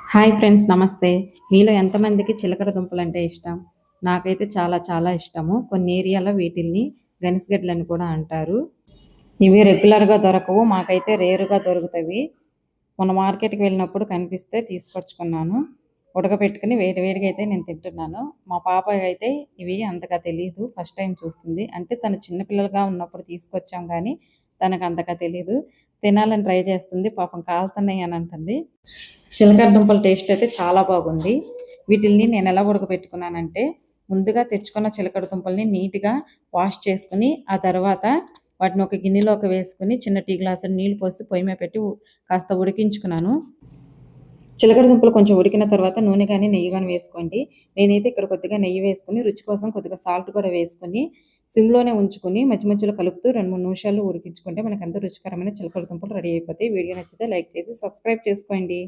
Hi friends, నమస్తే. మీలో ఎంతమందికి చిలకడ దుంపలంటే ఇష్టం? నాకైతే చాలా చాలా ఇష్టము. కొన్ని ఏరియాలో వీటిల్ని గనిసగడ్డలని కూడా అంటారు. ఇవి రెగ్యులర్‌గా దొరకవు. మాకైతే రేరుగా దొరుకుతవి. మొన్న మార్కెట్‌కి వెళ్ళినప్పుడు కనిపిస్తే తీసుకొచ్చుకున్నాను. ఉడకబెట్టుకొని వేడి వేడిగా అయితే నేను తింటున్నాను. మా పాపకైతే ఇవి అంతగా తెలీదు. ఫస్ట్ టైమ్ చూస్తుంది. అంటే తను చిన్న పిల్లలుగా ఉన్నప్పుడు తీసుకొచ్చాం గానీ, తనకంతగా తెలీదు. తినాలని ట్రై చేస్తుంది. పాపం కాలుతున్నాయి అని అంటుంది. చిలకడ దుంపల టేస్ట్ అయితే చాలా బాగుంది. వీటిల్ని నేనెలా ఉడకబెట్టుకున్నానంటే, ముందుగా తెచ్చుకున్న చిలకడ దుంపల్ని నీట్‌గా వాష్ చేసుకొని, ఆ తర్వాత వాటిని ఒక గిన్నెలోకి వేసుకొని, చిన్న టీ గ్లాసుడు నీళ్లు పోసి పొయ్యి మీద పెట్టి కాస్త ఉడికించుకున్నాను. చిలకడ దుంపలు కొంచెం ఉడికిన తర్వాత నూనె గాని, నెయ్యి గాని వేసుకోండి. నేనైతే ఇక్కడ కొద్దిగా నెయ్యి వేసుకొని, రుచి కోసం కొద్దిగా సాల్ట్ కూడా వేసుకొని, సిమ్‌లోనే ఉంచుకొని మధ్య మధ్యలో కలుపుతూ 2, 3 నిమిషాలు ఉడికించుకుంటే మనకెంతో రుచికరమైన చిలకడ దుంపలు రెడీ అయిపోతాయి. వీడియో నచ్చితే లైక్ చేసి సబ్స్క్రైబ్ చేసుకోండి.